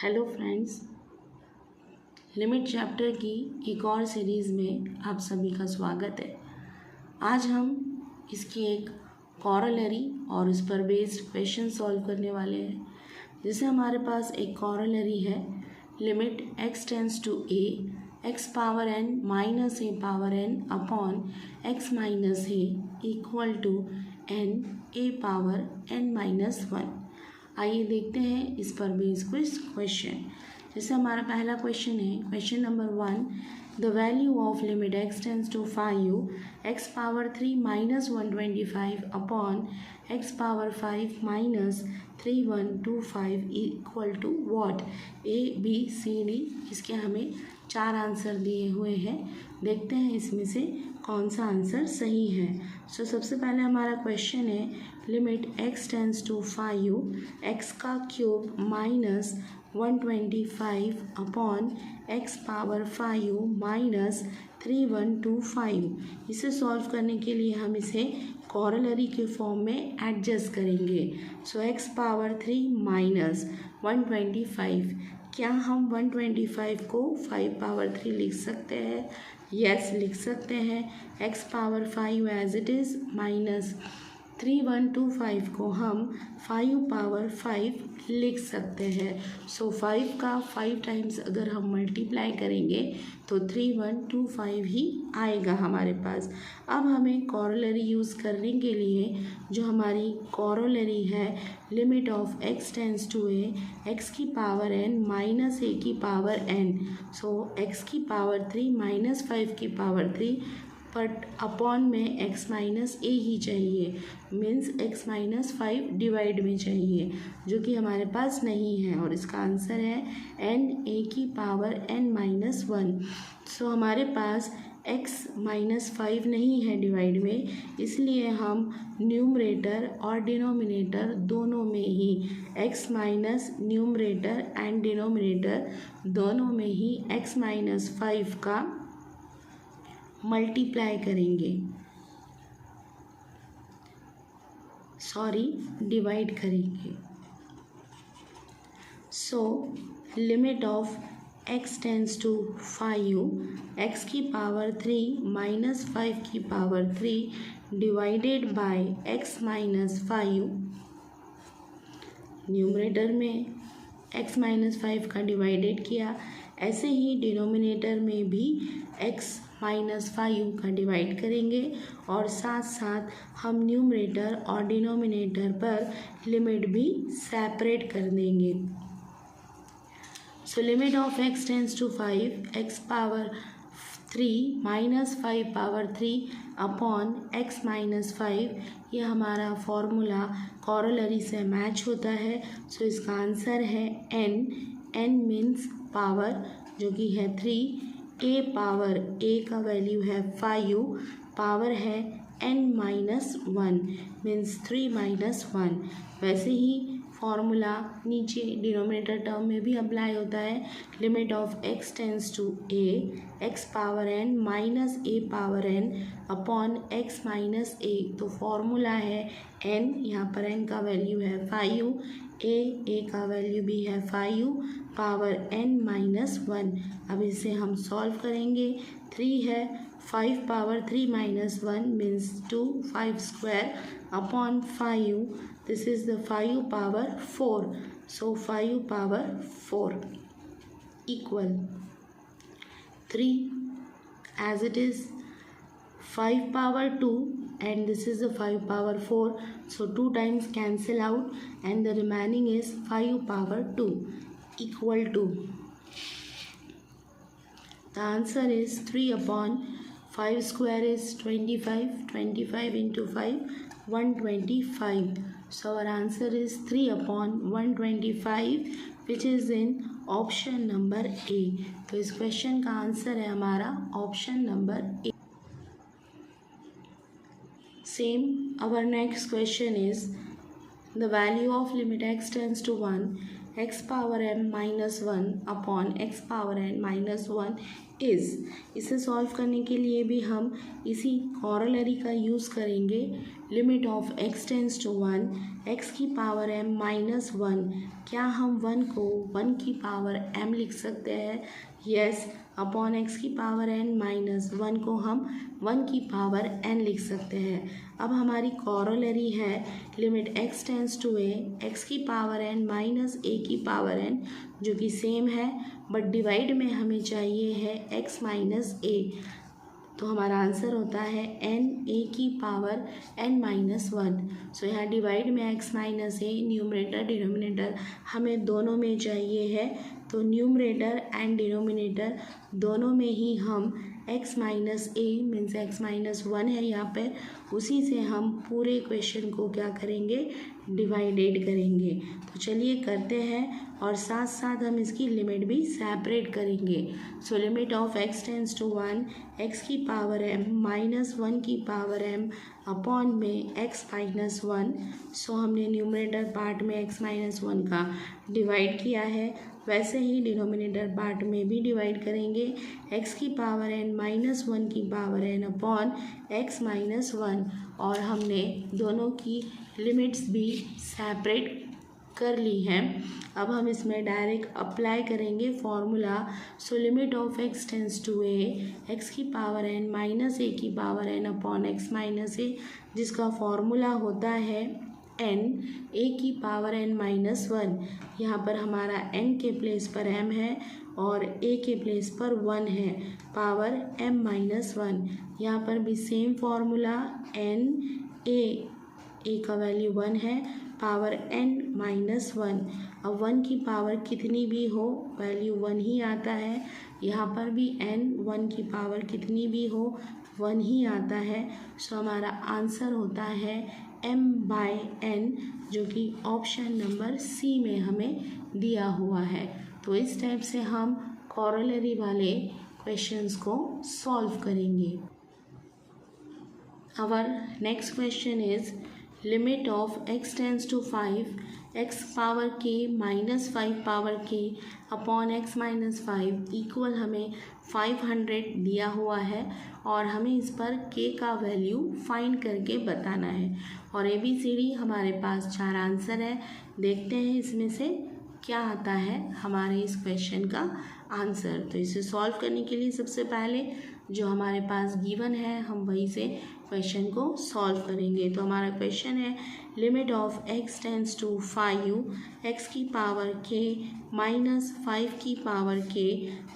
Hello friends, limit chapter की एक और सीरीज़ में आप सभी का स्वागत है। आज हम इसकी एक कॉरोलरी और उस पर बेस्ड क्वेश्चन सॉल्व करने वाले हैं। जैसे हमारे पास एक कॉरोलरी है, limit x tends to a x power n minus a power n upon x minus a equal to n a power n minus 1। आइए देखते हैं इस पर बेस्ड कुछ क्वेश्चन। जैसे हमारा पहला क्वेश्चन है, question number 1, the value of limit x tends to 5 x power 3 minus 125 upon x power 5 minus 3125 equal to what. A B C D इसके हमें 4 आंसर दिए हुए हैं। देखते हैं इसमें से कौन सा आंसर सही है। सबसे पहले हमारा क्वेश्चन है, limit x tends to 5 x का cube minus 125 upon x power 5 minus 3125। इसे सॉल्व करने के लिए हम इसे कॉरोलरी के फॉर्म में एडजस्ट करेंगे। x पावर 3 माइनस 125, क्या हम 125 को 5 पावर 3 लिख सकते हैं? यस, लिख सकते हैं। x power 5 as it is minus 3125 को हम 5 पावर 5 लिख सकते हैं। 5 का 5 टाइम्स अगर हम मल्टीप्लाई करेंगे तो 3125 ही आएगा हमारे पास। अब हमें कॉरोलरी यूज़ करने के लिए जो हमारी कॉरोलरी है, limit of x tends to a x की पावर n माइनस a की पावर n, x की पावर 3 माइनस 5 की पावर 3 बट अपॉन में x माइनस ए ही चाहिए, मीन्स x माइनस 5 डिवाइड में चाहिए, जो कि हमारे पास नहीं है और इसका आंसर है n a की पावर n माइनस 1। हमारे पास x माइनस 5 नहीं है डिवाइड में, इसलिए हम न्यूमरेटर और डिनोमिनेटर दोनों में ही x minus numerator and denominator दोनों में ही x माइनस 5 का मल्टीप्लाई करेंगे, डिवाइड करेंगे। Limit of x tends to 5 x की पावर 3 माइनस 5 की power 3 divided by x minus 5। Numerator में x माइनस 5 का डिवाइडेड किया, ऐसे ही डिनोमिनेटर में भी x माइनस 5 का डिवाइड करेंगे और साथ साथ हम न्यूमरेटर और डिनोमिनेटर पर लिमिट भी सेपरेट कर देंगे। Limit of x tends to 5 x power 3 minus 5 power 3 upon x minus 5, ये हमारा फॉर्मूला कॉरोलरी से मैच होता है। इसका आंसर है n मीन्स पावर जो कि है 3, a पावर a का वैल्यू है 5, पावर है n माइनस 1 मीन्स 3 माइनस 1। वैसे ही फॉर्मूला नीचे डिनोमिनेटर टर्म में भी अप्लाई होता है। Limit of x tends to a x power n minus a power n upon x minus a, तो फॉर्मूला है n, यहाँ पर n का वैल्यू है 5, a का वैल्यू भी है 5, पावर n माइनस 1। अब इसे हम सॉल्व करेंगे। 3 है, 5 power 3 minus 1 means 2, 5 square upon 5, this is the 5 power 4, 5 power 4 equal 3 as it is 5 power 2 and this is the 5 power 4, 2 times cancel out and the remaining is 5 power 2 equal to, the answer is 3 upon 5 square is 25, 25 into 5 125, our answer is 3 upon 125 which is in option number A. तो इस question का answer है हमारा option number A. Same, our next question is, the value of limit x tends to 1 x power m minus 1 upon x power n minus 1 is. इसे solve करने के लिए भी हम इसी कॉरोलरी का यूज़ करेंगे। Limit of x tends to 1 x की पावर m माइनस 1। क्या हम 1 को 1 की पावर m लिख सकते हैं? यस। अपॉन एक्स की पावर n माइनस 1 को हम 1 की पावर n लिख सकते हैं। अब हमारी कॉरोलरी है limit x tends to a x की पावर n माइनस a की पावर n, जो कि सेम है, बट डिवाइड में हमें चाहिए है x माइनस a। तो हमारा आंसर होता है n a की पावर n माइनस 1। सो यहाँ डिवाइड में x minus a, numerator denominator हमें दोनों में चाहिए है, तो न्यूमरेटर एंड डिनोमिनेटर दोनों में ही हम x minus a means x minus 1 है यहाँ पर, उसी से हम पूरे क्वेश्चन को क्या करेंगे, डिवाइडेड करेंगे। तो चलिए करते हैं, और साथ साथ हम इसकी लिमिट भी सेपरेट करेंगे। So limit of x tends to 1 x की पावर m माइनस 1 की पावर m अपॉन में x माइनस 1। सो हमने न्यूमरेटर पार्ट में x माइनस 1 का डिवाइड किया है, वैसे ही डिनोमिनेटर पार्ट में भी डिवाइड करेंगे। x की पावर n माइनस 1 की power n upon x minus 1, और हमने दोनों की लिमिट्स भी सेपरेट कर ली हैं। अब हम इसमें डायरेक्ट अप्लाई करेंगे formula. So limit of x tends to a x की पावर n माइनस a की power n upon x minus a, जिसका फॉर्मूला होता है n a की पावर n माइनस 1। यहाँ पर हमारा n के प्लेस पर m है और a के प्लेस पर 1 है, पावर m माइनस 1। यहाँ पर भी सेम फॉर्मूला n a का वैल्यू 1 है, पावर n माइनस 1। अब 1 की पावर कितनी भी हो वैल्यू 1 ही आता है, यहाँ पर भी n 1 की पावर कितनी भी हो 1 ही आता है। सो हमारा आंसर होता है m बाय n, जो कि ऑप्शन नंबर सी में हमें दिया हुआ है। तो इस टाइप से हम कॉरोलरी वाले क्वेश्चंस को सॉल्व करेंगे। Our next question is limit of x tends to 5 x power k minus 5 power k upon x minus 5 equal हमें 500 दिया हुआ है, और हमें इस पर k का वैल्यू फाइंड करके बताना है। और ABCD हमारे पास 4 आंसर है, देखते हैं इसमें से क्या आता है हमारे इस क्वेश्चन का आंसर। तो इसे सॉल्व करने के लिए सबसे पहले जो हमारे पास गिवन है हम वहीं से क्वेश्चन को सॉल्व करेंगे। तो हमारा क्वेश्चन है limit of x tends to 5 x की पावर k माइनस 5 की power k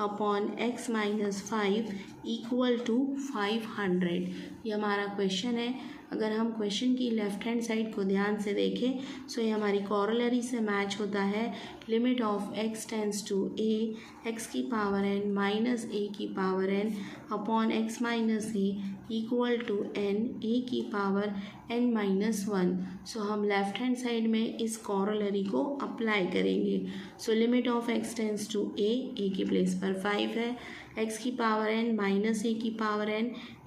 upon x minus 5 equal to 500। ये हमारा क्वेश्चन है। अगर हम क्वेश्चन की लेफ्ट हैंड साइड को ध्यान से देखें, सो ये हमारी कॉरोलरी से मैच होता है। Limit of x tends to a x की पावर n माइनस a की power n upon x minus a equal to n a की पावर n माइनस 1। सो हम लेफ्ट हैंड साइड में इस कॉरोलरी को अप्लाई करेंगे। So limit of x tends to a के place पर 5 है, x की पावर n माइनस a की पावर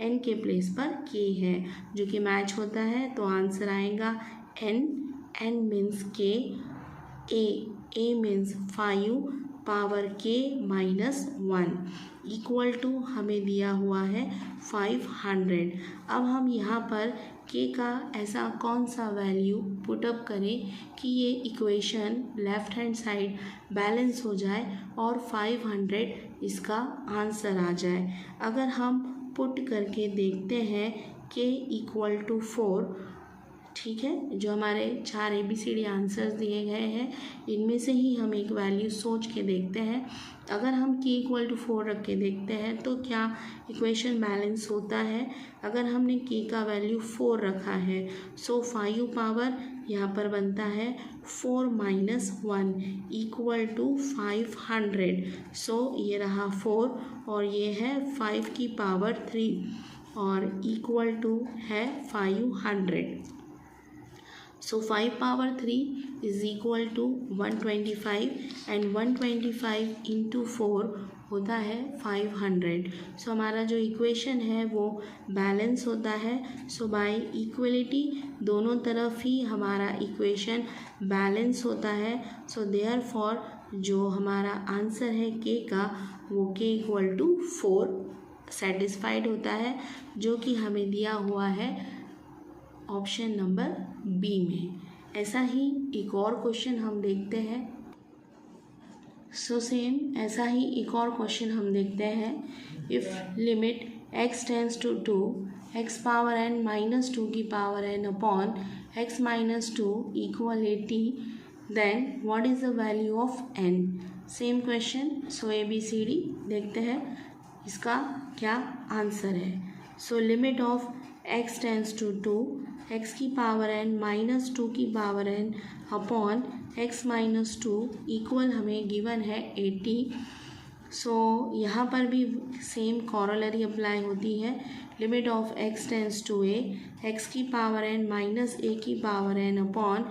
n के प्लेस पर k है, जो कि मैच होता है। तो आंसर आएगा n means k, a means 5 power k minus 1 equal to हमें दिया हुआ है 500। अब हम यहाँ पर k का ऐसा कौन सा वैल्यू पुटअप करें कि ये equation left hand side balance हो जाए और 500 इसका आंसर आ जाए। अगर हम पुट करके देखते हैं k इक्वल टू 4, ठीक है, जो हमारे 4 ABCD आंसर्स दिए गए हैं इनमें से ही हम एक वैल्यू सोच के देखते हैं। अगर हम k इक्वल टू 4 रख के देखते हैं तो क्या इक्वेशन बैलेंस होता है। अगर हमने k का वैल्यू 4 रखा है, सो 5 पावर यहाँ पर बनता है 4 माइनस 1 इक्वल टू 500। सो ये रहा 4 और ये है 5 की पावर 3 और इक्वल टू है 500। So 5 power 3 is equal to 125 and 125 into 4 होता है 500। सो हमारा जो इक्वेशन है वो बैलेंस होता है। सो बाय इक्वलिटी दोनों तरफ ही हमारा इक्वेशन बैलेंस होता है। सो देयरफॉर जो हमारा आंसर है के का वो के इक्वल टू 4 सेटिस्फाइड होता है, जो कि हमें दिया हुआ है ऑप्शन नंबर बी में। ऐसा ही एक और क्वेश्चन हम देखते हैं। सेम ऐसा ही एक और क्वेश्चन हम देखते हैं। If limit x tends to 2 x power n minus 2 की power n upon x minus 2 equal 80, then what is the value of n। Same question. So ABCD देखते हैं इसका क्या आंसर है। So limit of x tends to 2 x की power n minus 2 की power n upon x minus 2 equal हमें given है 80। सो यहाँ पर भी सेम कॉरोलरी अप्लाई होती है। Limit of x tends to a x की पावर n माइनस a की power n upon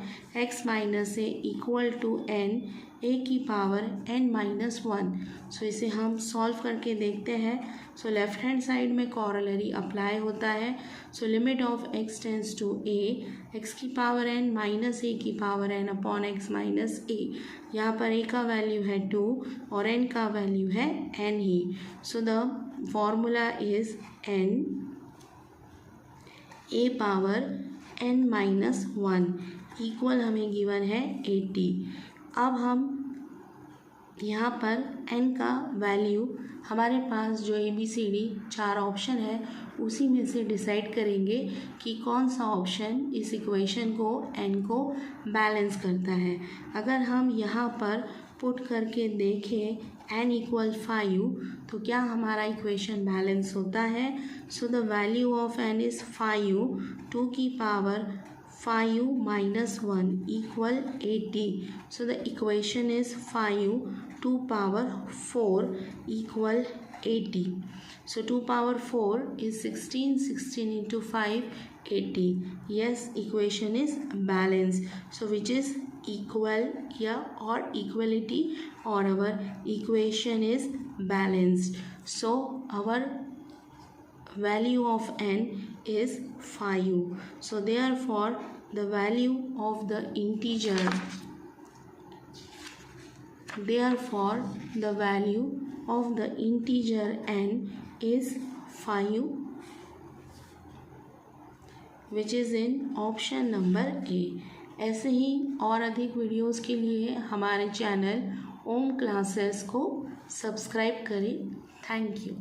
x minus a equal to n a की पावर n माइनस 1। सो इसे हम सॉल्व करके देखते हैं। सो लेफ्ट हैंड साइड में कॉरोलरी अप्लाई होता है। So limit of x tends to a x की पावर n माइनस a की power n upon x minus a। यहाँ पर a का वैल्यू है 2 और n का वैल्यू है n he. So the formula is n a power n minus 1 equal हमें गिवन है 80। अब हम यहाँ पर n का वैल्यू हमारे पास जो ABCD 4 ऑप्शन है उसी में से डिसाइड करेंगे कि कौन सा ऑप्शन इस इक्वेशन को n को बैलेंस करता है। अगर हम यहाँ पर पुट करके देखें n इक्वल 5 तो क्या हमारा इक्वेशन बैलेंस होता है। So the value of n is 5, 2 की power 5 minus 1 equal 80. So the equation is 5 2 power 4 equal 80. So 2 power 4 is 16, 16 into 5 80. Yes, equation is balanced. So which is equal here or equality, or our equation is balanced. So our value of n is 5. So therefore the value of the integer n is 5, which is in option number A. ऐसे ही और अधिक videos के लिए हमारे channel ओम classes को subscribe करें। Thank you.